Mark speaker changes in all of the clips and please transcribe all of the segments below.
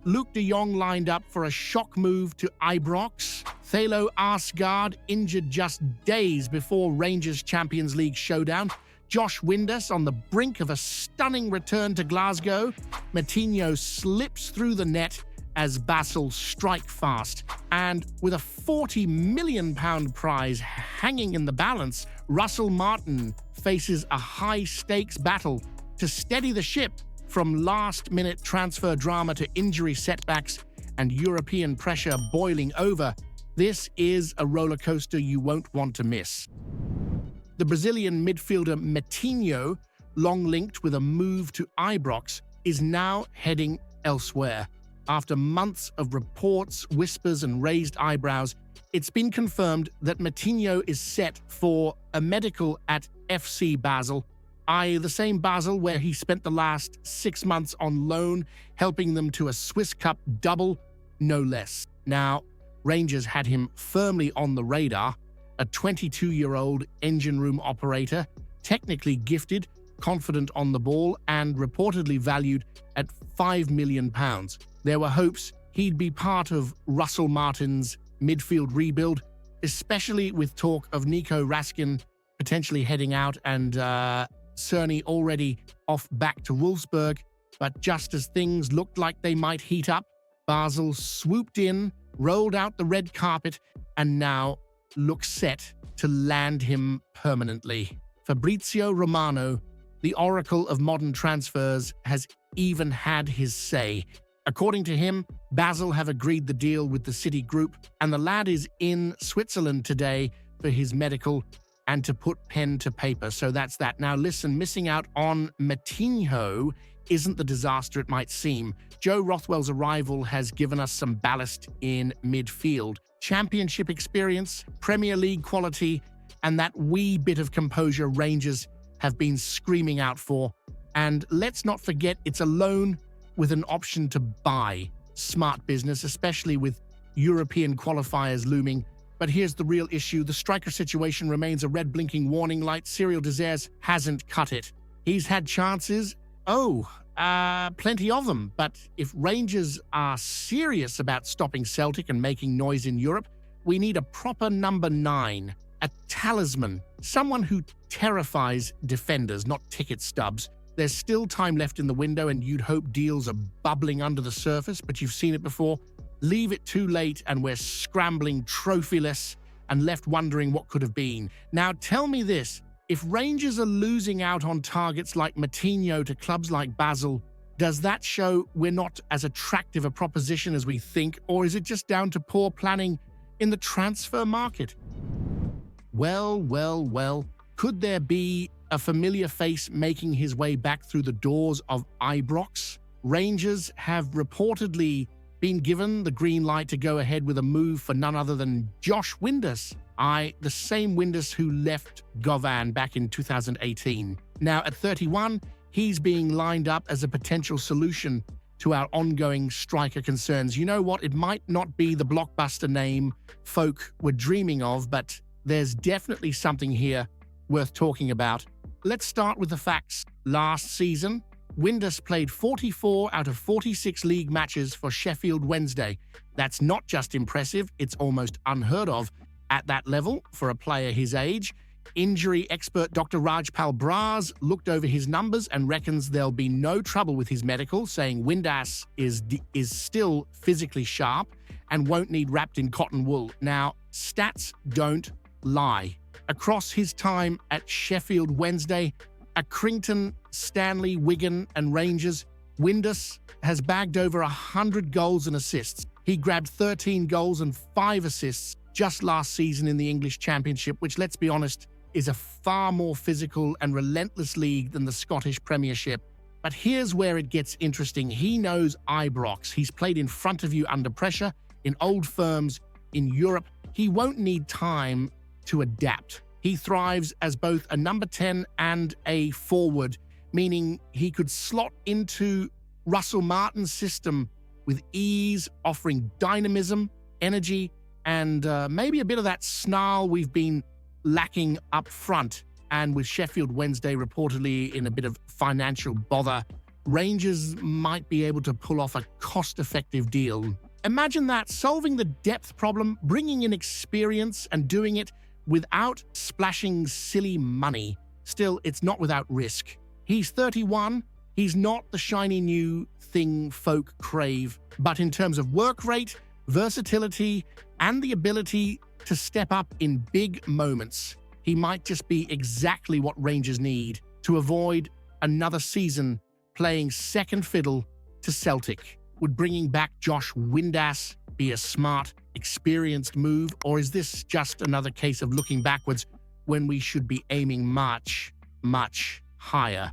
Speaker 1: Luuk de Jong lined up for a shock move to Ibrox. Thelo Aasgaard injured just days before Rangers Champions League showdown. Josh Windass on the brink of a stunning return to Glasgow. Matinho slips through the net as Basel strike fast. And with a £40 million prize hanging in the balance, Russell Martin faces a high-stakes battle to steady the ship from last-minute transfer drama to injury setbacks and European pressure boiling over. This is a roller coaster you won't want to miss. The Brazilian midfielder Matinho, long linked with a move to Ibrox, is now heading elsewhere. After months of reports, whispers, and raised eyebrows, it's been confirmed that Matinho is set for a medical at FC Basel, i.e. the same Basel where he spent the last 6 months on loan, helping them to a Swiss Cup double, no less. Now, Rangers had him firmly on the radar, a 22-year-old engine room operator, technically gifted, confident on the ball, and reportedly valued at £5 million. There were hopes he'd be part of Russell Martin's midfield rebuild, especially with talk of Nico Raskin potentially heading out and Cerny already off back to Wolfsburg. But just as things looked like they might heat up, Basel swooped in, rolled out the red carpet, and now looks set to land him permanently. Fabrizio Romano, the oracle of modern transfers, has even had his say. According to him, Basel have agreed the deal with the City Group, and the lad is in Switzerland today for his medical and to put pen to paper. So that's that. Now listen, missing out on Matinho isn't the disaster it might seem. Joe Rothwell's arrival has given us some ballast in midfield. Championship experience, Premier League quality, and that wee bit of composure Rangers have been screaming out for. And let's not forget it's a loan with an option to buy. Smart business, especially with European qualifiers looming. But here's the real issue. The striker situation remains a red blinking warning light. Cyriel Dessers hasn't cut it. He's had chances. Plenty of them. But if Rangers are serious about stopping Celtic and making noise in Europe, we need a proper number 9, a talisman, someone who terrifies defenders, not ticket stubs. There's still time left in the window, and you'd hope deals are bubbling under the surface, but you've seen it before. Leave it too late, and we're scrambling trophyless and left wondering what could have been. Now tell me this. If Rangers are losing out on targets like Matinho to clubs like Basel, does that show we're not as attractive a proposition as we think, or is it just down to poor planning in the transfer market? Well, could there be a familiar face making his way back through the doors of Ibrox? Rangers have reportedly been given the green light to go ahead with a move for none other than Josh Windass, the same Windass who left Govan back in 2018. Now, at 31, he's being lined up as a potential solution to our ongoing striker concerns. You know what? It might not be the blockbuster name folk were dreaming of, but there's definitely something here worth talking about. Let's start with the facts. Last season, Windass played 44 out of 46 league matches for Sheffield Wednesday. That's not just impressive, it's almost unheard of at that level for a player his age. Injury expert Dr. Rajpal Braz looked over his numbers and reckons there'll be no trouble with his medical, saying Windass is still physically sharp and won't need wrapped in cotton wool. Now, stats don't lie. Across his time at Sheffield Wednesday, Accrington, Stanley, Wigan, and Rangers, Windass has bagged over 100 goals and assists. He grabbed 13 goals and 5 assists just last season in the English Championship, which, let's be honest, is a far more physical and relentless league than the Scottish Premiership. But here's where it gets interesting. He knows Ibrox. He's played in front of you under pressure, in old firms, in Europe. He won't need time to adapt. He thrives as both a number 10 and a forward, meaning he could slot into Russell Martin's system with ease, offering dynamism, energy, and maybe a bit of that snarl we've been lacking up front. And with Sheffield Wednesday reportedly in a bit of financial bother, Rangers might be able to pull off a cost-effective deal. Imagine that, solving the depth problem, bringing in experience, and doing it without splashing silly money. Still, it's not without risk. He's 31. He's not the shiny new thing folk crave. But in terms of work rate, versatility, and the ability to step up in big moments, he might just be exactly what Rangers need to avoid another season playing second fiddle to Celtic. Would bringing back Josh Windass be a smart, experienced move, or is this just another case of looking backwards when we should be aiming much, much higher?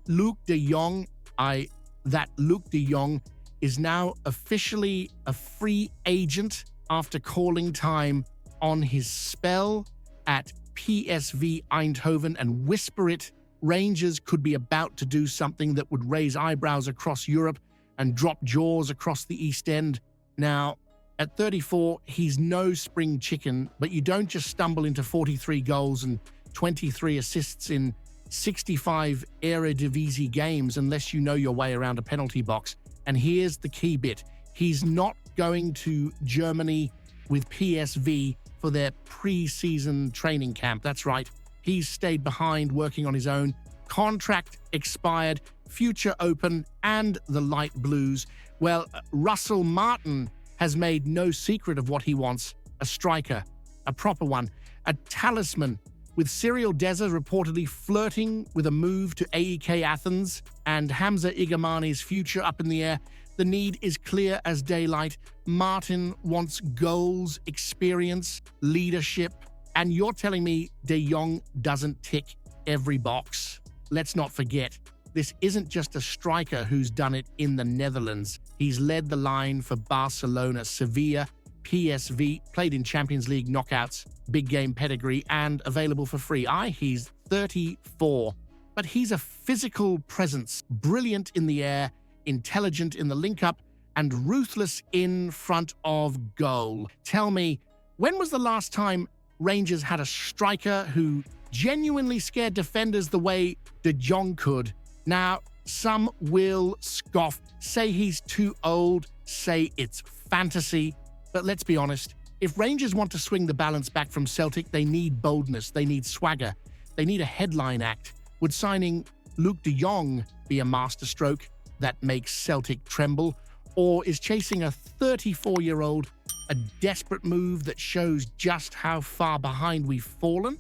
Speaker 1: Luuk de Jong, Luuk de Jong is now officially a free agent after calling time on his spell at PSV Eindhoven, and whisper it, Rangers could be about to do something that would raise eyebrows across Europe and drop jaws across the East End. Now, at 34, he's no spring chicken, but you don't just stumble into 43 goals and 23 assists in 65 Eredivisie games unless you know your way around a penalty box. And here's the key bit. He's not going to Germany with PSV for their pre-season training camp. That's right. He's stayed behind working on his own. Contract expired, future open, and the light blues. Well, Russell Martin has made no secret of what he wants. A striker, a proper one, a talisman, with Cyriel Dessers reportedly flirting with a move to AEK Athens and Hamza Igamane's future up in the air. The need is clear as daylight. Martin wants goals, experience, leadership, and you're telling me De Jong doesn't tick every box? Let's not forget, this isn't just a striker who's done it in the Netherlands. He's led the line for Barcelona, Sevilla, PSV, played in Champions League knockouts, big game pedigree, and available for free. He's 34, but he's a physical presence, brilliant in the air, intelligent in the link-up, and ruthless in front of goal. Tell me, when was the last time Rangers had a striker who genuinely scared defenders the way De Jong could? Now, some will scoff, say he's too old, say it's fantasy, but let's be honest, if Rangers want to swing the balance back from Celtic, they need boldness, they need swagger, they need a headline act. Would signing Luuk de Jong be a masterstroke that makes Celtic tremble? Or is chasing a 34-year-old a desperate move that shows just how far behind we've fallen?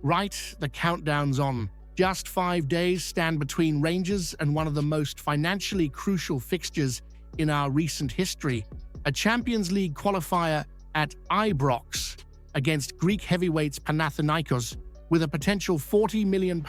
Speaker 1: Right, the countdown's on. Just 5 days stand between Rangers and one of the most financially crucial fixtures in our recent history. A Champions League qualifier at Ibrox against Greek heavyweights Panathinaikos, with a potential £40 million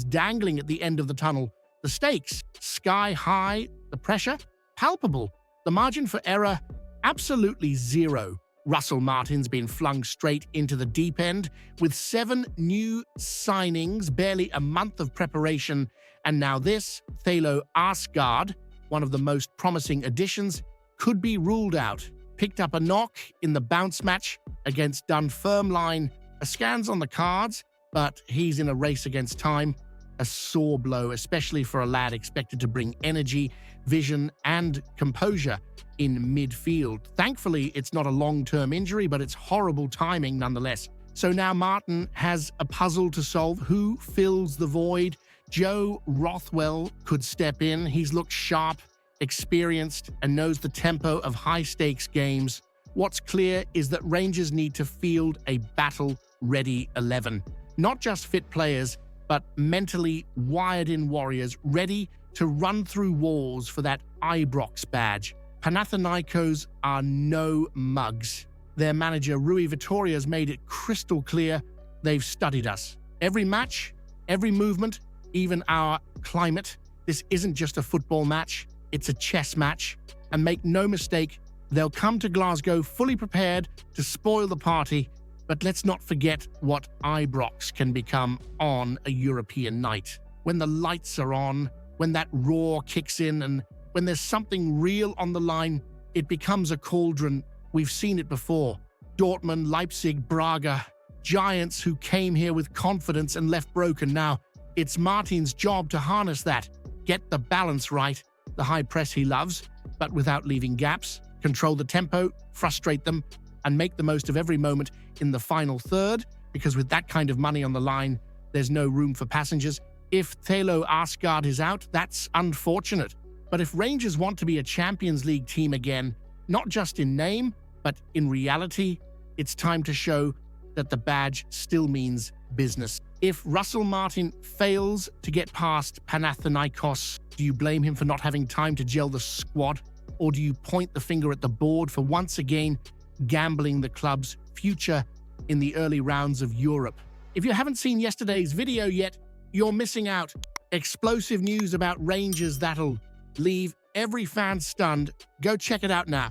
Speaker 1: dangling at the end of the tunnel. The stakes, sky high, the pressure, palpable. The margin for error, absolutely zero. Russell Martin's been flung straight into the deep end with 7 new signings, barely a month of preparation, and now this, Thelo Aasgaard, one of the most promising additions, could be ruled out. Picked up a knock in the bounce match against Dunfermline. A scan's on the cards, but he's in a race against time. A sore blow, especially for a lad expected to bring energy, vision, and composure in midfield. Thankfully, it's not a long-term injury, but it's horrible timing nonetheless. So now Martin has a puzzle to solve. Who fills the void? Joe Rothwell could step in. He's looked sharp, experienced, and knows the tempo of high-stakes games. What's clear is that Rangers need to field a battle-ready 11. Not just fit players, but mentally wired-in warriors ready to run through walls for that Ibrox badge. Panathinaikos are no mugs. Their manager, Rui Vitoria's made it crystal clear they've studied us. Every match, every movement, even our climate. This isn't just a football match, it's a chess match. And make no mistake, they'll come to Glasgow fully prepared to spoil the party. But let's not forget what Ibrox can become on a European night. When the lights are on, when that roar kicks in, and when there's something real on the line, it becomes a cauldron. We've seen it before. Dortmund, Leipzig, Braga, giants who came here with confidence and left broken. Now, it's Martin's job to harness that, Get the balance right, the high press he loves, but without leaving gaps. Control the tempo, frustrate them, and make the most of every moment in the final third, because with that kind of money on the line, there's no room for passengers. If Thelo Aasgaard is out, that's unfortunate. But if Rangers want to be a Champions League team again, not just in name, but in reality, it's time to show that the badge still means business. If Russell Martin fails to get past Panathinaikos, do you blame him for not having time to gel the squad? Or do you point the finger at the board for once again gambling the club's future in the early rounds of Europe? If you haven't seen yesterday's video yet, you're missing out. Explosive news about Rangers that'll leave every fan stunned. Go check it out now.